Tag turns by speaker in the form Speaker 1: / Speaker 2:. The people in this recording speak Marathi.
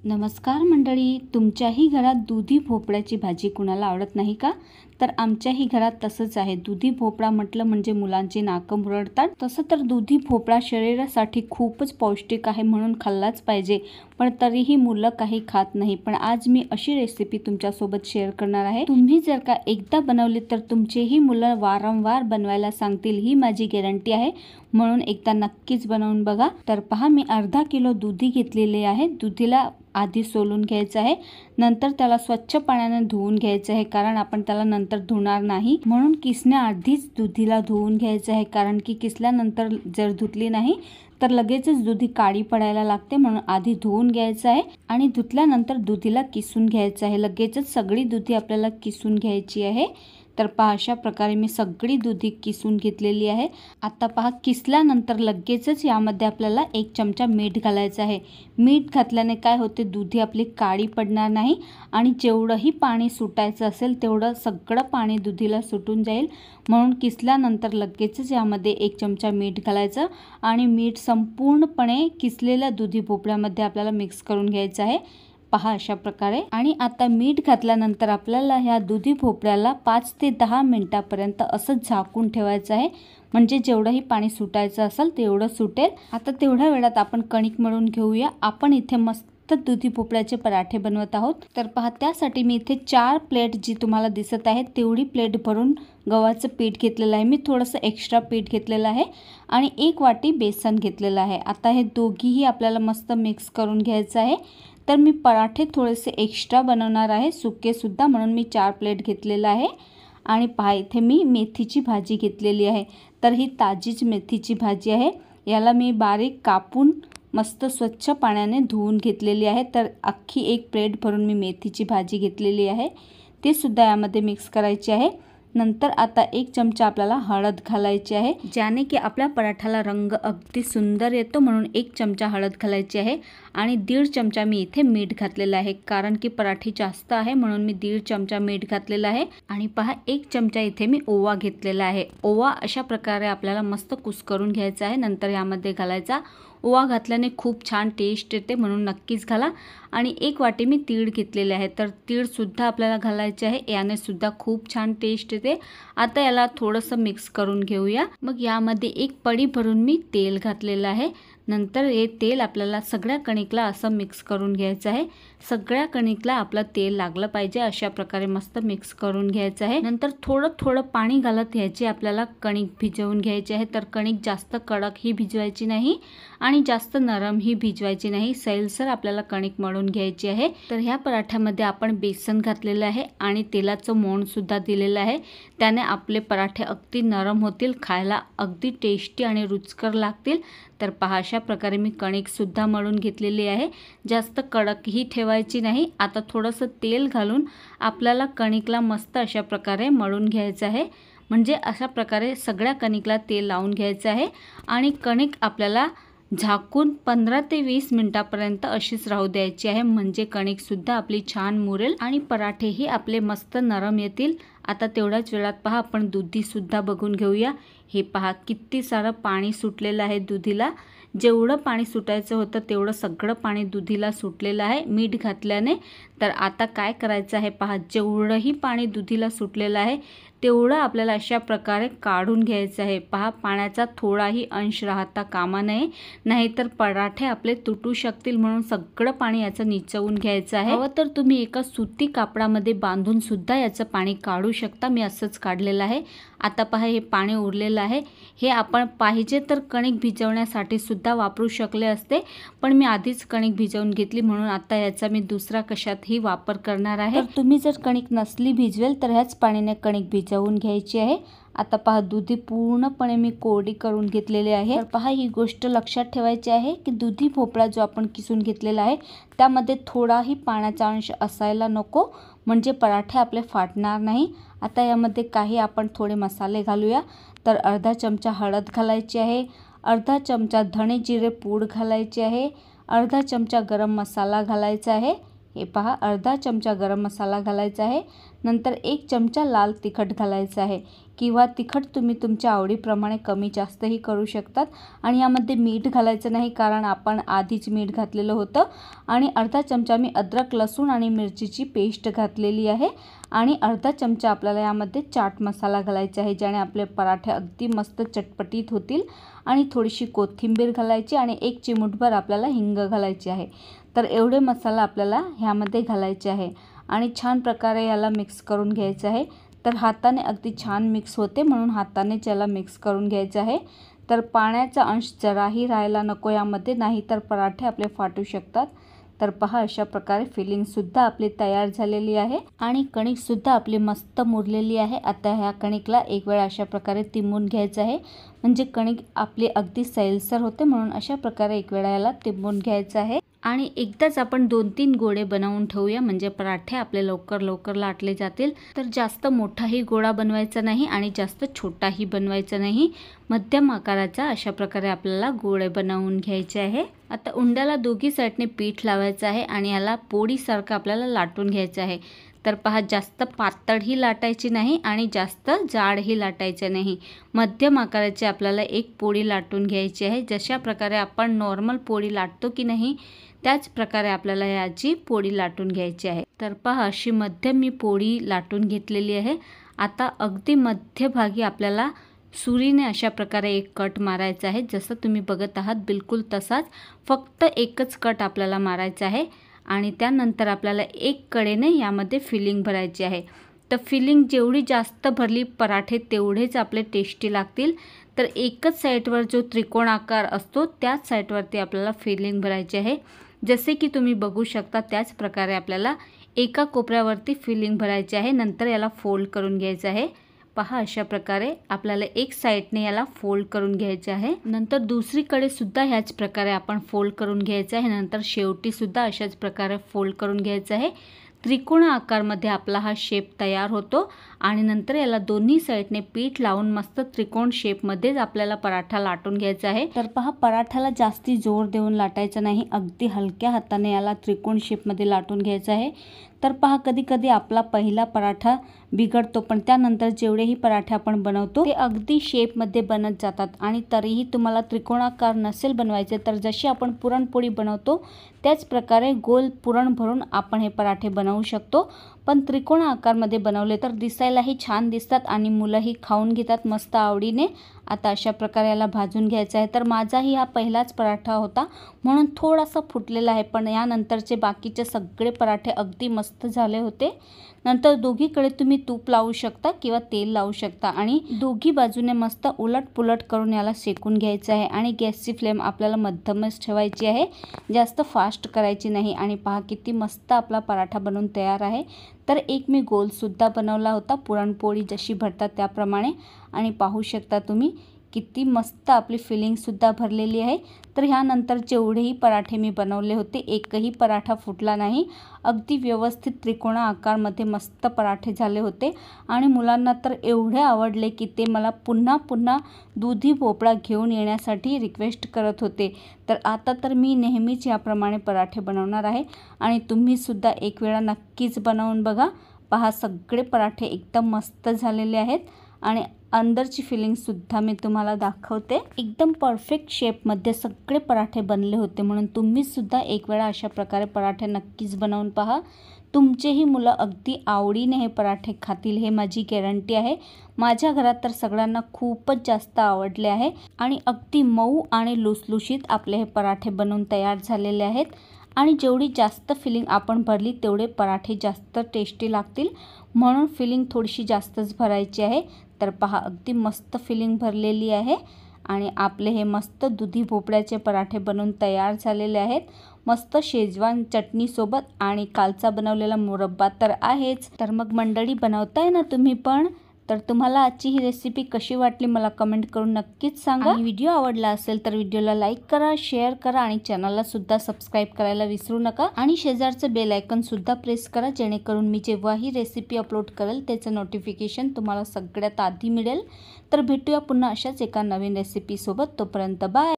Speaker 1: नमस्कार मंडळी, तुमच्याही घरात दुधी भोपळ्याची भाजी कुणाला आवडत नाही का? तर आमच्याही घरात तसंच आहे. दुधी भोपळा म्हटलं म्हणजे मुलांची नाकं मुरडतात. तसं तर दुधी भोपळा शरीरासाठी खूपच पौष्टिक आहे, म्हणून खाल्लाच पाहिजे. पण तरीही मुलं काही खात नाही. पण आज मी अशी रेसिपी तुमच्यासोबत शेअर करणार आहे. तुम्ही जर का एकदा बनवली तर तुमचेही मुलं वारंवार बनवायला सांगतील, ही माझी गॅरंटी आहे. म्हणून एकदा नक्कीच बनवून बघा. तर पहा, मी अर्धा किलो दुधी घेतलेले आहे. दुधीला आधी सोलून घ्यायचं आहे, नंतर त्याला स्वच्छ पाण्याने धुवून घ्यायचं आहे, कारण आपण त्याला नंतर धुणार नाही. म्हणून किसण्याआधीच दुधीला धुवून घ्यायचं आहे, कारण की किसल्यानंतर जर धुतली नाही तर लगेचच दुधी काळी पडायला लागते. म्हणून आधी धुवून घ्यायचं आहे आणि धुतल्यानंतर दुधीला किसून घ्यायचं आहे. लगेचच सगळी दुधी आपल्याला किसून घ्यायची आहे. तर पहा, अशा प्रकारे मी सगळी दुधी किसून घेतलेली आहे. आता पहा, किसल्यानंतर लगेचच यामध्ये आपल्याला 1 चमचा मीठ घालायचं आहे. मीठ घातल्याने काय होते, दुधी आपली काळी पडणार नाही आणि जेवढंही पाणी सुटायचं असेल तेवढं सगळं पाणी दुधीला सुटून जाईल. म्हणून किसल्यानंतर लगेचच यामध्ये 1 चमचा मीठ घालायचं आणि मीठ संपूर्णपणे किसलेल्या दुधी भोपळ्यामध्ये आपल्याला मिक्स करून घ्यायचं आहे. पहा, अशा प्रकारे. आणि आता मीठ घातल्यानंतर आपल्याला ह्या दुधी भोपळ्याला 5 ते 10 मिनिटापर्यंत असं झाकून ठेवायचं आहे, म्हणजे जेवढंही पाणी सुटायचं असेल तेवढं सुटेल. आता तेवढ्या वेळात आपण कणिक मळून घेऊया. आपण इथे मस्त दुधी भोपळ्याचे पराठे बनवत आहोत. तर पहा, त्यासाठी मी इथे 4 प्लेट जी तुम्हाला दिसत आहे तेवढी प्लेट भरून गव्हाचं पीठ घेतलेलं आहे. मी थोडंसं एक्स्ट्रा पीठ घेतलेलं आहे आणि 1 वाटी बेसन घेतलेलं आहे. आता हे दोघीही आपल्याला मस्त मिक्स करून घ्यायचं आहे. तर मी पराठे थोडेसे एक्स्ट्रा बनवणार आहे, सुकेसुद्धा, म्हणून मी 4 प्लेट घेतलेलं आहे. आणि पहा, इथे मी मेथीची भाजी घेतलेली आहे. तर ही ताजीच मेथीची भाजी आहे. याला मी बारीक कापून मस्त स्वच्छ पाण्याने धुवून घेतलेली आहे. तर अख्खी 1 प्लेट भरून मी मेथीची भाजी घेतलेली आहे, ते सुद्धा यामध्ये मिक्स करायची आहे. नंतर आता 1 चमचा आपल्याला हळद घालायची आहे, ज्याने की आपल्या पराठ्याला रंग अगदी सुंदर येतो. म्हणून 1 चमचा हळद घालायची आहे आणि 1.5 चमचा मी इथे मीठ घातलेलं आहे, कारण की पराठी जास्त आहे म्हणून मी 1.5 चमचा मीठ घातलेलं आहे. आणि पहा, 1 चमचा इथे मी ओवा घेतलेला आहे. ओवा अशा प्रकारे आपल्याला मस्त कुस्करून घ्यायचा आहे, नंतर यामध्ये घालायचा. ओवा घातल्याने खूप छान टेस्ट येते, म्हणून नक्कीच घाला. आणि 1 वाटी मी तीळ घेतलेले आहे, तर तीळसुद्धा आपल्याला घालायचे आहे. याने सुद्धा खूप छान टेस्ट येते. आता याला थोडंसं मिक्स करून घेऊया. मग यामध्ये 1 पडी भरून मी तेल घातलेलं आहे. नंतर हे तेल आपल्याला सगळ्या कणिकला असं मिक्स करून घ्यायचं आहे. सगळ्या कणिकला आपलं तेल लागलं पाहिजे, अशा प्रकारे मस्त मिक्स करून घ्यायचं आहे. नंतर थोडं थोडं पाणी घालत ह्याची आपल्याला कणिक भिजवून घ्यायची आहे. तर कणिक जास्त कडक ही भिजवायची नाही आणि जास्त नरम ही भिजवायची नाही, सैलसर आपल्याला कणिक मळून घ्यायची आहे. तर ह्या पराठ्यामध्ये आपण बेसन घातलेलं आहे आणि तेलाचं मोण सुद्धा दिलेलं आहे. त्याने आपले पराठे अगदी नरम होतील, खायला अगदी टेस्टी आणि रुचकर लागतील. तर पहा, अशा प्रकारे मी कणिक सुद्धा मळून घेतलेली आहे. जास्त कडक ही ठेवायची नाही. आता थोडंसं तेल घालून आपल्याला कणिकला मस्त अशा प्रकारे मळून घ्यायचं आहे. म्हणजे अशा प्रकारे सगळ्या कणिकला तेल लावून घ्यायचं आहे आणि कणिक आपल्याला झाकून 15 ते 20 मिनिटापर्यंत अशीच राहू द्यायची आहे, म्हणजे कणिकसुद्धा आपली छान मुरेल आणि पराठेही आपले मस्त नरम येतील. आता तेवढ्याच वेळात पहा, आपण दुधीसुद्धा बघून घेऊया. हे पहा, किती सारं पाणी सुटलेलं आहे दुधीला. जेवढं पाणी सुटायचं होतं तेवढं सगळं पाणी दुधीला सुटलेलं आहे मीठ घातल्याने. तर आता काय करायचं आहे पहा, जेवढंही पाणी दुधीला सुटलेलं आहे तेवढं आपल्याला अशा प्रकारे काढून घ्यायचं आहे. पहा, पाण्याचा थोडाही अंश राहता कामा नये, नाहीतर पराठे आपले तुटू शकतील. म्हणून सगळं पाणी याचं निचवून घ्यायचं आहे. हवं तर तुम्ही एका सुती कापडामध्ये बांधून सुद्धा याचं पाणी काढू शकता. मी असंच काढलेलं आहे. आता पहा, हे पाणी उरलेलं आहे. हे आपण पाहिजे तर कणिक भिजवण्यासाठी सुद्धा वापरू शकले असते, पण मी आधीच कणिक भिजवून घेतली, म्हणून आता याचा मी दुसरा कशातही वापर करणार आहे. तर तुम्ही जर कणिक नसली भिजवेल तर ह्याच पाण्याने कणिक भिजवून घ्यायची आहे. आता पहा, दुधी पूर्णपणे मी कोरडी करून घेतलेली आहे. तर पहा, ही गोष्ट लक्षात ठेवायची आहे की दुधी भोपळा जो आपण किसून घेतलेला आहे त्यामध्ये थोडाही पाण्याचा अंश असायला नको, म्हणजे पराठे आपले फाटणार नाही. आता यामध्ये काही आपण थोडे मसाले घालूया. तर अर्धा चमचा हळद घालायची आहे, अर्धा चमचा धणे जिरे पूड घालायची आहे, अर्धा चमचा गरम मसाला घालायचा आहे. हे पहा, अर्धा चमचा गरम मसाला घालायचा आहे. नंतर 1 चमचा लाल तिखट घालायचं आहे किंवा तिखट तुम्ही तुमच्या आवडीप्रमाणे कमी जास्तही करू शकतात। आणि यामध्ये मीठ घालायचं नाही कारण आपण आधीच मीठ घातलेलं होतं। आणि अर्धा चमचा मी अद्रक लसूण आणि मिरचीची पेस्ट घातलेली आहे। आणि अर्धा चमचा आपल्याला यामध्ये चाट मसाला घालायचा आहे, ज्याने आपले पराठे अगदी मस्त चटपटीत होतील। आणि थोडीशी कोथिंबीर घालायची आणि 1 चिमूटभर आपल्याला हिंग घालायची आहे। तर एवढे मसाला आपल्याला ह्यामध्ये घालायचे आहे आणि छान प्रकारे याला मिक्स करून घ्यायचं आहे। तर हाताने अगदी छान मिक्स होते, म्हणून हातानेच याला मिक्स करून घ्यायचं आहे। तर पाण्याचा अंश जराही राहायला नको यामध्ये, नाही तर पराठे आपले फाटू शकतात। तर पहा, अशा प्रकारे फिलिंगसुद्धा आपली तयार झालेली आहे आणि कणिकसुद्धा आपली मस्त मुरलेली आहे। आता ह्या कणिकला एक वेळ अशा प्रकारे तिंबून घ्यायचं आहे, म्हणजे कणिक आपली अगदी सैलसर होते, म्हणून अशा प्रकारे एक वेळा याला तिंबून घ्यायचं आहे। आणि एकदाच आपण 2-3 गोळे बनवून ठेवूया, म्हणजे पराठे आपले लवकर लाटले जातील। तर जास्त मोठाही गोळा बनवायचा नाही आणि जास्त छोटाही बनवायचा नाही, मध्यम आकाराचा अशा प्रकारे आपल्याला गोळे बनवून घ्यायचे आहे। आता उंड्याला दोघी साईडने पीठ लावायचं आहे आणि याला पोळीसारखं आपल्याला लाटून घ्यायचं आहे। तर पहा, जास्त पातळही लाटायची नाही आणि जास्त जाडही लाटायचे नाही, मध्यम आकाराची आपल्याला एक पोळी लाटून घ्यायची आहे। जशा प्रकारे आपण नॉर्मल पोळी लाटतो की नाही, त्याच प्रकारे आपल्याला याची पोळी लाटून घ्यायची आहे। तर पहा, अशी मध्यम मी पोळी लाटून घेतलेली आहे। आता अगदी मध्यभागी आपल्याला सुरीने अशा प्रकारे एक कट मारायचा आहे, जसं तुम्ही बघत आहात बिलकुल तसाच, फक्त एकच कट आपल्याला मारायचा आहे। आणि त्यानंतर आपल्याला एक कडेने यामध्ये फिलिंग भरायची आहे। तर फिलिंग जेवढी जास्त भरली पराठे तेवढेच आपले टेस्टी लागतील। तर एकच साईडवर जो त्रिकोण आकार असतो त्याच साईडवरती आपल्याला फिलिंग भरायची आहे। जसे की तुम्ही बघू शकता त्याच प्रकारे आपल्याला एका कोपऱ्यावरती फिलिंग भरायची आहे, नंतर याला फोल्ड करून घ्यायचं आहे। पहा, अशा प्रकारे आपल्याला एक साईडने याला फोल्ड करून घ्यायचे आहे, नंतर दुसरीकडे सुद्धा ह्याच प्रकारे आपण फोल्ड करून घ्यायचं आहे, नंतर शेवटी सुद्धा अशाच प्रकारे फोल्ड करून घ्यायचं आहे। त्रिकोण आकारमध्ये आपला हा शेप तयार होतो आणि नंतर याला दोन्ही साईडने पीठ लावून मस्त त्रिकोण शेपमध्येच आपल्याला पराठा लाटून घ्यायचा आहे। तर पहा, पराठ्याला जास्ती जोर देऊन लाटायचं नाही, अगदी हलक्या हाताने याला त्रिकोण शेपमध्ये लाटून घ्यायचं आहे। तर पहा, कधी कधी आपला पहिला पराठा बिघडतो, पण त्यानंतर जेवढेही पराठे आपण बनवतो ते अगदी शेपमध्ये बनत जातात। आणि तरीही तुम्हाला त्रिकोणाकार नसेल बनवायचे तर जशी आपण पुरणपोळी बनवतो त्याच प्रकारे गोल पुरण भरून आपण हे पराठे बनवू शकतो। पण त्रिकोण आकारमध्ये बनवले तर दिसायलाही छान दिसतात आणि मुलंही खाऊन घेतात मस्त आवडीने। आता अशा प्रकारे याला भाजून घ्यायचं आहे। तर माझाही हा पहिलाच पराठा होता, म्हणून थोडासा फुटलेला आहे, पण यानंतरचे बाकीचे सगळे पराठे अगदी मस्त झाले होते। नंतर दोघीकडे तुम्ही तूप लावू शकता किंवा तेल लावू शकता आणि दोघी बाजूने मस्त उलट पुलट करून याला शेकून घ्यायचं आहे। आणि गॅसची फ्लेम आपल्याला मध्यमच ठेवायची आहे, जास्त फास्ट करायची नाही। आणि पहा, किती मस्त आपला पराठा बनवून तयार आहे। तर एक मी गोलसुद्धा बनवला होता, पुरणपोळी जशी भरतात त्याप्रमाणे, आणि पाहू शकता तुम्ही किती मस्त आपली फिलिंगसुद्धा भरलेली आहे। तर ह्यानंतर जेवढेही पराठे मी बनवले होते एकही पराठा फुटला नाही, अगदी व्यवस्थित त्रिकोणा आकारमध्ये मस्त पराठे झाले होते। आणि मुलांना तर एवढे आवडले की ते मला पुन्हा पुन्हा दुधी भोपळा घेऊन येण्यासाठी रिक्वेस्ट करत होते। तर आता तर मी नेहमीच याप्रमाणे पराठे बनवणार आहे आणि तुम्हीसुद्धा एक वेळा नक्कीच बनवून बघा। पहा, सगळे पराठे एकदम मस्त झालेले आहेत आणि अंदरची फिलिंगसुद्धा मी तुम्हाला दाखवते। एकदम परफेक्ट शेपमध्ये सगळे पराठे बनले होते, म्हणून तुम्हीसुद्धा एक वेळा अशा प्रकारे पराठे नक्कीच बनवून पहा। तुमचेही मुलं अगदी आवडीने हे पराठे खातील, हे माझी गॅरंटी आहे। माझ्या घरात तर सगळ्यांना खूपच जास्त आवडले आहे आणि अगदी मऊ आणि लुसलुशीत आपले हे पराठे बनवून तयार झालेले आहेत। आणि जेवढी जास्त फिलिंग आपण भरली तेवढे पराठे जास्त टेस्टी लागतील, म्हणून फिलिंग थोडीशी जास्तच भरायची आहे। तर पहा, अगदी मस्त फिलिंग भरलेली आहे आणि आपले हे मस्त दुधी भोपळ्याचे पराठे बनवून तयार झालेले आहेत, मस्त शेजवान चटणीसोबत। आणि कालचा बनवलेला मुरब्बा तर आहेच। तर मग मंडळी, बनवताय ना तुम्ही पण? तर तुम्हाला आजची ही रेसिपी कशी वाटली मला कमेंट करून नक्कीच सांगा। आणि व्हिडिओ आवडला असेल तर व्हिडिओला लाईक करा, शेअर करा आणि चॅनलला सुद्धा सबस्क्राईब करायला विसरू नका। आणि शेजारचं बेल आयकॉन सुद्धा प्रेस करा, जेणेकरून मी जेव्हाही रेसिपी अपलोड करेल त्याचं नोटिफिकेशन तुम्हाला सगळ्यात आधी मिळेल। तर भेटूया पुन्हा अशाच एका नवीन रेसिपीसोबत, तोपर्यंत बाय।